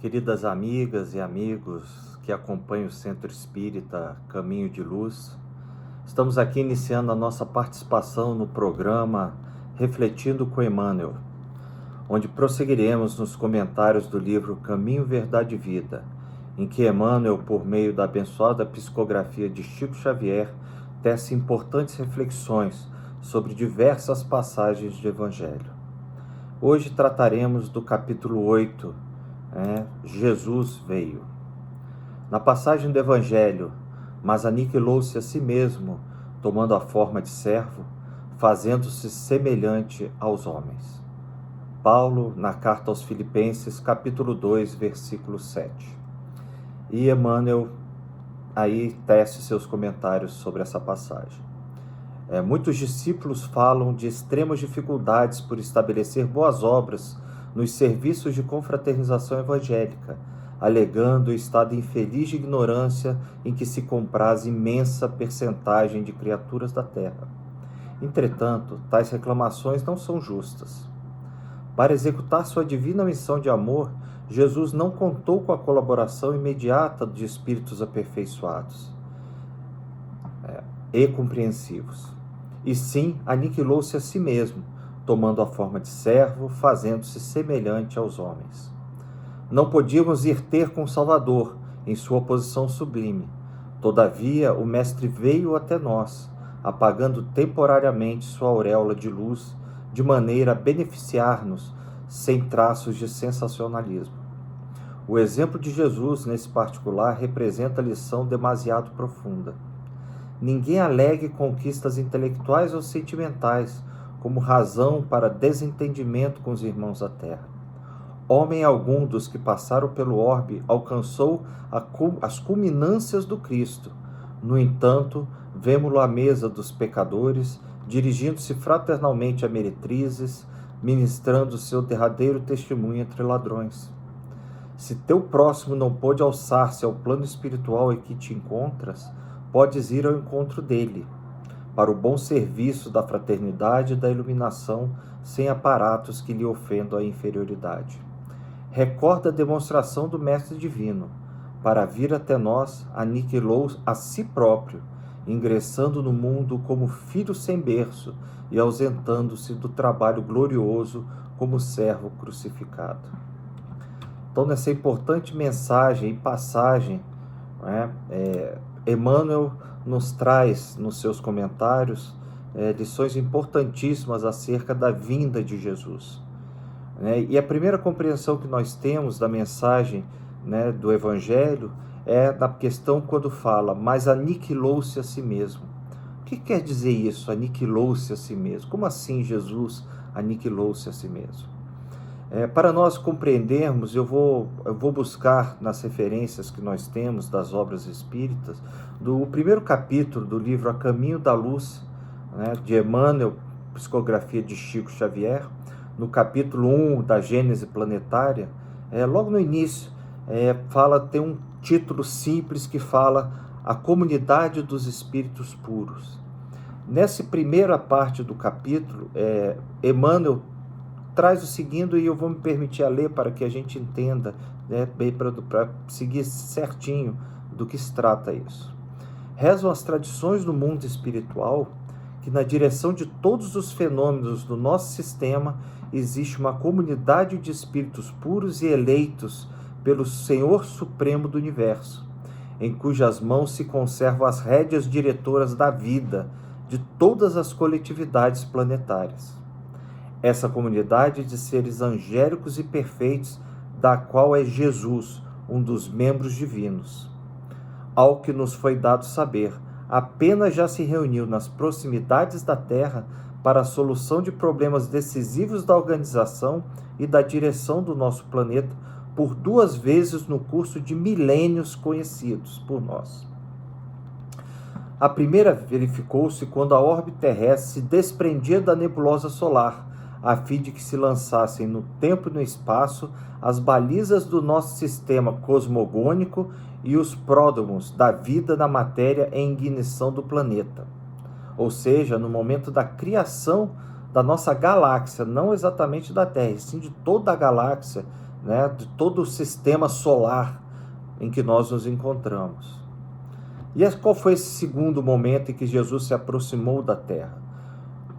Queridas amigas e amigos que acompanham o Centro Espírita Caminho de Luz, estamos aqui iniciando a nossa participação no programa Refletindo com Emmanuel, onde prosseguiremos nos comentários do livro Caminho, Verdade e Vida, em que Emmanuel, por meio da abençoada psicografia de Chico Xavier, tece importantes reflexões sobre diversas passagens do Evangelho. Hoje trataremos do capítulo 8, Jesus veio. Na passagem do Evangelho, mas aniquilou-se a si mesmo, tomando a forma de servo, fazendo-se semelhante aos homens. Paulo, na carta aos Filipenses, capítulo 2, versículo 7. E Emmanuel aí tece seus comentários sobre essa passagem. Muitos discípulos falam de extremas dificuldades por estabelecer boas obras nos serviços de confraternização evangélica, alegando o estado infeliz de ignorância em que se compraz imensa percentagem de criaturas da terra. Entretanto, tais reclamações não são justas. Para executar sua divina missão de amor, Jesus não contou com a colaboração imediata de espíritos aperfeiçoados e compreensivos, e sim aniquilou-se a si mesmo, tomando a forma de servo, fazendo-se semelhante aos homens. Não podíamos ir ter com o Salvador em sua posição sublime. Todavia, o Mestre veio até nós, apagando temporariamente sua auréola de luz, de maneira a beneficiar-nos, sem traços de sensacionalismo. O exemplo de Jesus, nesse particular, representa a lição demasiado profunda. Ninguém alegue conquistas intelectuais ou sentimentais como razão para desentendimento com os irmãos da terra. Homem algum dos que passaram pelo orbe alcançou as culminâncias do Cristo. No entanto, vemo-lo à mesa dos pecadores, dirigindo-se fraternalmente a meretrizes, ministrando seu derradeiro testemunho entre ladrões. Se teu próximo não pôde alçar-se ao plano espiritual em que te encontras, podes ir ao encontro dele, para o bom serviço da fraternidade e da iluminação, sem aparatos que lhe ofendam a inferioridade. Recorda a demonstração do Mestre Divino. Para vir até nós, aniquilou a si próprio, ingressando no mundo como filho sem berço e ausentando-se do trabalho glorioso como servo crucificado. Então, nessa importante mensagem e passagem, Emmanuel nos traz nos seus comentários lições importantíssimas acerca da vinda de Jesus. E a primeira compreensão que nós temos da mensagem do Evangelho é da questão quando fala, mas aniquilou-se a si mesmo. O que quer dizer isso, aniquilou-se a si mesmo? Como assim Jesus aniquilou-se a si mesmo? Para nós compreendermos, eu vou buscar nas referências que nós temos das obras espíritas, do primeiro capítulo do livro A Caminho da Luz, de Emmanuel, psicografia de Chico Xavier, no capítulo 1 da Gênese Planetária, logo no início, tem um título simples que fala A Comunidade dos Espíritos Puros. Nessa primeira parte do capítulo, Emmanuel traz o seguinte, e eu vou me permitir a ler para que a gente entenda, para seguir certinho do que se trata isso. Rezam as tradições do mundo espiritual que na direção de todos os fenômenos do nosso sistema existe uma comunidade de espíritos puros e eleitos pelo Senhor Supremo do Universo, em cujas mãos se conservam as rédeas diretoras da vida de todas as coletividades planetárias. Essa comunidade de seres angélicos e perfeitos, da qual é Jesus, um dos membros divinos. Ao que nos foi dado saber, apenas já se reuniu nas proximidades da Terra para a solução de problemas decisivos da organização e da direção do nosso planeta por 2 vezes no curso de milênios conhecidos por nós. A primeira verificou-se quando a órbita terrestre se desprendia da nebulosa solar, a fim de que se lançassem no tempo e no espaço as balizas do nosso sistema cosmogônico e os pródromos da vida na matéria em ignição do planeta. Ou seja, no momento da criação da nossa galáxia, não exatamente da Terra, e sim de toda a galáxia, né, de todo o sistema solar em que nós nos encontramos. E qual foi esse segundo momento em que Jesus se aproximou da terra?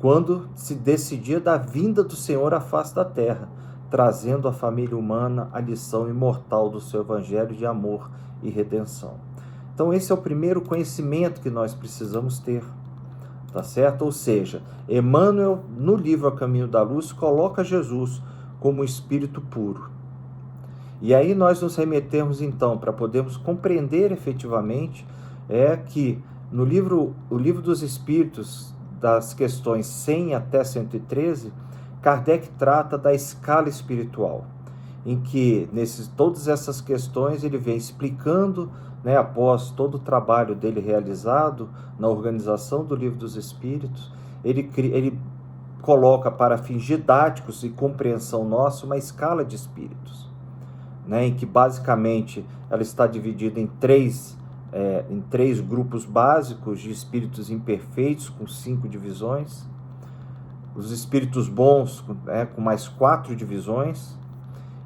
Quando se decidia da vinda do Senhor à face da terra, trazendo à família humana a lição imortal do seu evangelho de amor e redenção. Então esse é o primeiro conhecimento que nós precisamos ter, tá certo? Ou seja, Emmanuel, no livro A Caminho da Luz, coloca Jesus como um espírito puro. E aí nós nos remetemos então, para podermos compreender efetivamente, que no livro, o Livro dos Espíritos, das questões 100 até 113, Kardec trata da escala espiritual, em que todas essas questões ele vem explicando, né, após todo o trabalho dele realizado na organização do Livro dos Espíritos, ele coloca para fins didáticos e compreensão nossa uma escala de espíritos, né, em que basicamente ela está dividida em três grupos básicos de espíritos imperfeitos, com 5 divisões, os espíritos bons, com mais 4 divisões,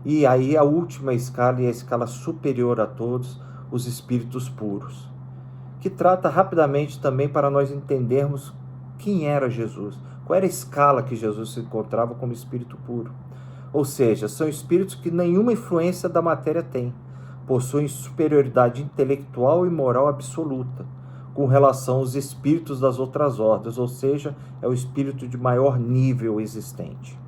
e aí a última escala, e a escala superior a todos, os espíritos puros, que trata rapidamente também para nós entendermos quem era Jesus, qual era a escala que Jesus se encontrava como espírito puro. Ou seja, são espíritos que nenhuma influência da matéria têm, possuem superioridade intelectual e moral absoluta com relação aos espíritos das outras ordens, ou seja, é o espírito de maior nível existente.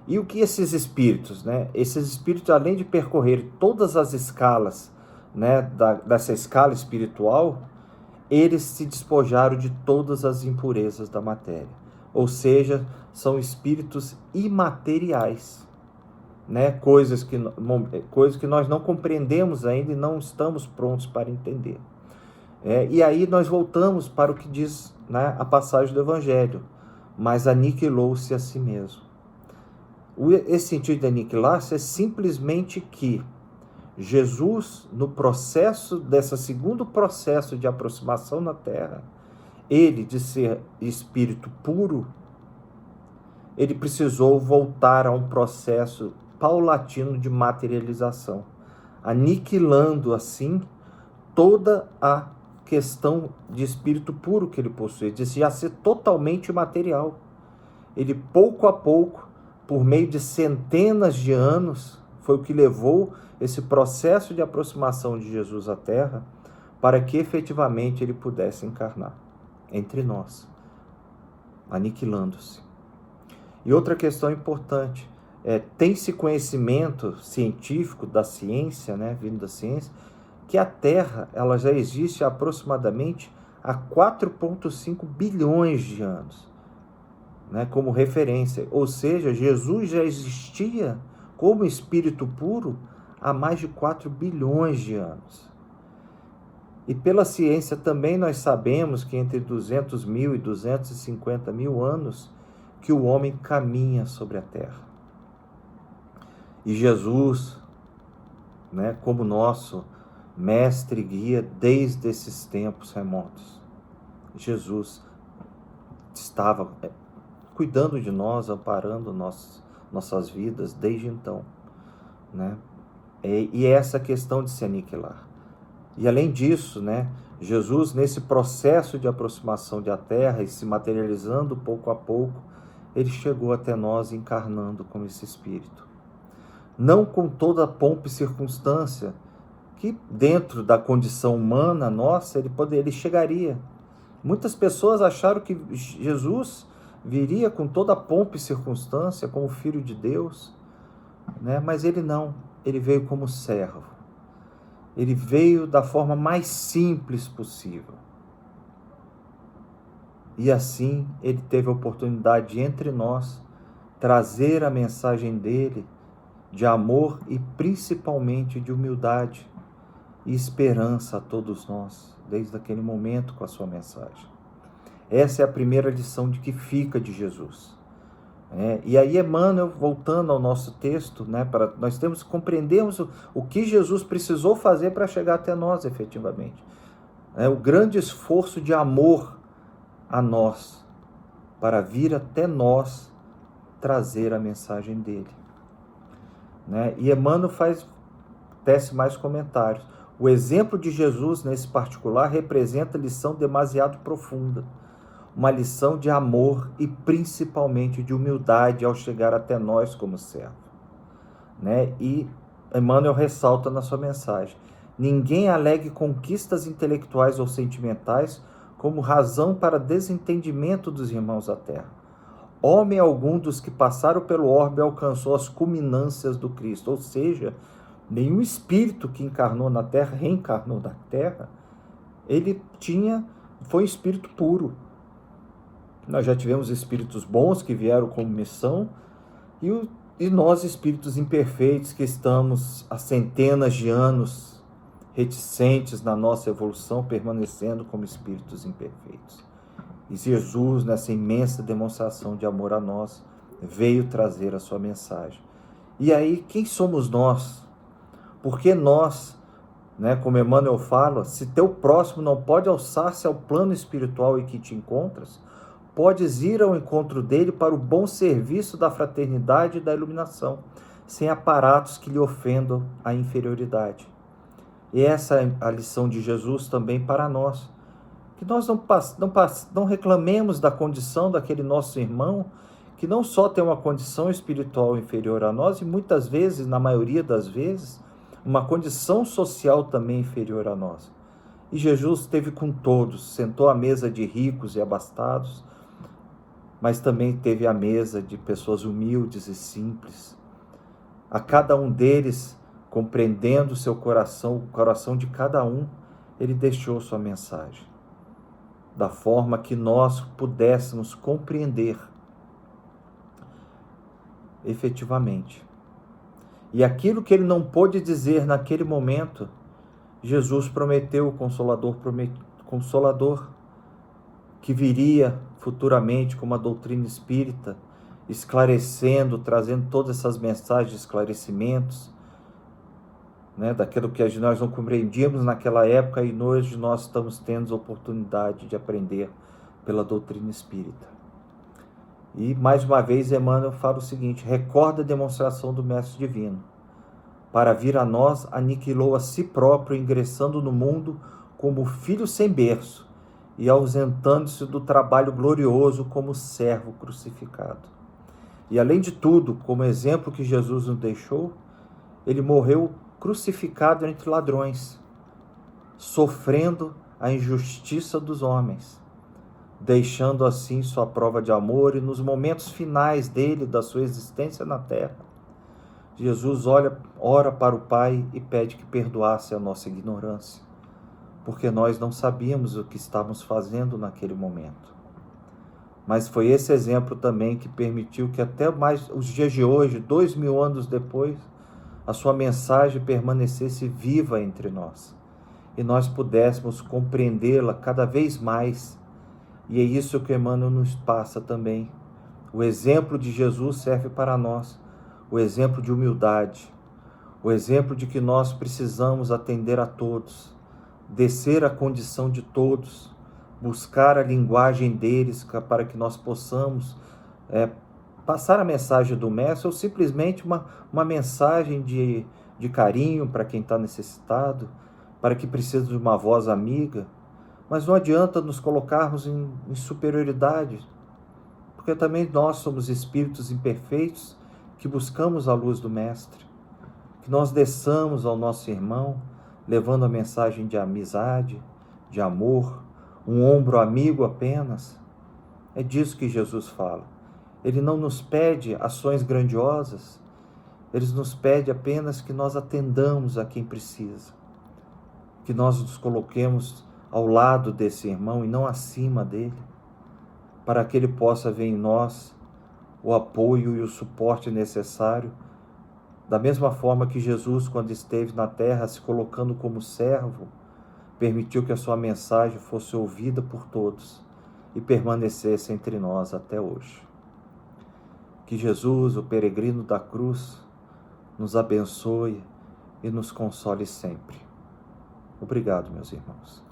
E o que esses espíritos? Esses espíritos, além de percorrer todas as escalas, dessa escala espiritual, eles se despojaram de todas as impurezas da matéria, ou seja, são espíritos imateriais. Coisas que nós não compreendemos ainda e não estamos prontos para entender. E aí nós voltamos para o que diz, a passagem do Evangelho: mas aniquilou-se a si mesmo. Esse sentido de aniquilar-se é simplesmente que Jesus, no processo, desse segundo processo de aproximação na Terra, ele, de ser espírito puro, ele precisou voltar a um processo paulatino de materialização, aniquilando assim toda a questão de espírito puro que ele possui, de já ser totalmente material. Ele, pouco a pouco, por meio de centenas de anos, foi o que levou esse processo de aproximação de Jesus à Terra, para que efetivamente ele pudesse encarnar entre nós, aniquilando-se. E outra questão importante, tem-se conhecimento científico da ciência, vindo da ciência, que a Terra ela já existe aproximadamente há 4,5 bilhões de anos, como referência. Ou seja, Jesus já existia como espírito puro há mais de 4 bilhões de anos. E pela ciência também nós sabemos que entre 200 mil e 250 mil anos que o homem caminha sobre a Terra. E Jesus, como nosso mestre e guia desde esses tempos remotos, Jesus estava cuidando de nós, amparando nossas vidas desde então. E essa questão de se aniquilar. E além disso, Jesus, nesse processo de aproximação da Terra e se materializando pouco a pouco, ele chegou até nós encarnando como esse Espírito. Não com toda a pompa e circunstância que dentro da condição humana nossa ele chegaria. Muitas pessoas acharam que Jesus viria com toda a pompa e circunstância como Filho de Deus, mas ele não, ele veio como servo. Ele veio da forma mais simples possível. E assim ele teve a oportunidade de, entre nós, trazer a mensagem dele de amor e principalmente de humildade e esperança a todos nós, desde aquele momento com a sua mensagem. Essa é a primeira lição de que fica de Jesus. E aí Emmanuel, voltando ao nosso texto, para nós temos que compreendermos o que Jesus precisou fazer para chegar até nós efetivamente. O grande esforço de amor a nós, para vir até nós trazer a mensagem dele. né? E Emmanuel tece mais comentários. O exemplo de Jesus, nesse particular, representa lição demasiado profunda, uma lição de amor e principalmente de humildade ao chegar até nós como servo, né? E Emmanuel ressalta na sua mensagem: ninguém alegue conquistas intelectuais ou sentimentais como razão para desentendimento dos irmãos da terra. Homem algum dos que passaram pelo orbe alcançou as culminâncias do Cristo, ou seja, nenhum espírito que encarnou na terra, reencarnou na terra, foi um espírito puro. Nós já tivemos espíritos bons que vieram como missão, e nós, espíritos imperfeitos, que estamos há centenas de anos reticentes na nossa evolução, permanecendo como espíritos imperfeitos. E Jesus, nessa imensa demonstração de amor a nós, veio trazer a sua mensagem. E aí, quem somos nós? Porque nós, né, como Emmanuel fala, se teu próximo não pode alçar-se ao plano espiritual em que te encontras, podes ir ao encontro dele para o bom serviço da fraternidade e da iluminação, sem aparatos que lhe ofendam a inferioridade. E essa é a lição de Jesus também para nós. Que nós não reclamemos da condição daquele nosso irmão, que não só tem uma condição espiritual inferior a nós, e muitas vezes, na maioria das vezes, uma condição social também inferior a nós. E Jesus esteve com todos, sentou à mesa de ricos e abastados, mas também teve a mesa de pessoas humildes e simples. A cada um deles, compreendendo o seu coração, o coração de cada um, ele deixou sua mensagem, da forma que nós pudéssemos compreender efetivamente. E aquilo que ele não pôde dizer naquele momento, Jesus prometeu o Consolador, que viria futuramente com uma doutrina espírita, esclarecendo, trazendo todas essas mensagens de esclarecimentos, né, daquilo que nós não compreendíamos naquela época, e hoje nós estamos tendo a oportunidade de aprender pela doutrina espírita. E mais uma vez Emmanuel fala o seguinte: recorda a demonstração do Mestre Divino. Para vir a nós, aniquilou a si próprio, ingressando no mundo como filho sem berço e ausentando-se do trabalho glorioso como servo crucificado. E além de tudo, como exemplo que Jesus nos deixou, ele morreu crucificado entre ladrões, sofrendo a injustiça dos homens, deixando assim sua prova de amor. E nos momentos finais dele, da sua existência na terra, Jesus ora para o Pai e pede que perdoasse a nossa ignorância, porque nós não sabíamos o que estávamos fazendo naquele momento. Mas foi esse exemplo também que permitiu que até mais os dias de hoje, 2000 anos depois, a sua mensagem permanecesse viva entre nós, e nós pudéssemos compreendê-la cada vez mais. E é isso que Emmanuel nos passa também. O exemplo de Jesus serve para nós, o exemplo de humildade, o exemplo de que nós precisamos atender a todos, descer à condição de todos, buscar a linguagem deles para que nós possamos passar a mensagem do Mestre, ou simplesmente uma mensagem de carinho para quem está necessitado, para que precisa de uma voz amiga. Mas não adianta nos colocarmos em superioridade, porque também nós somos espíritos imperfeitos que buscamos a luz do Mestre. Que nós desçamos ao nosso irmão, levando a mensagem de amizade, de amor, um ombro amigo apenas. É disso que Jesus fala. Ele não nos pede ações grandiosas, ele nos pede apenas que nós atendamos a quem precisa, que nós nos coloquemos ao lado desse irmão e não acima dele, para que ele possa ver em nós o apoio e o suporte necessário, da mesma forma que Jesus, quando esteve na terra, se colocando como servo, permitiu que a sua mensagem fosse ouvida por todos e permanecesse entre nós até hoje. Que Jesus, o peregrino da cruz, nos abençoe e nos console sempre. Obrigado, meus irmãos.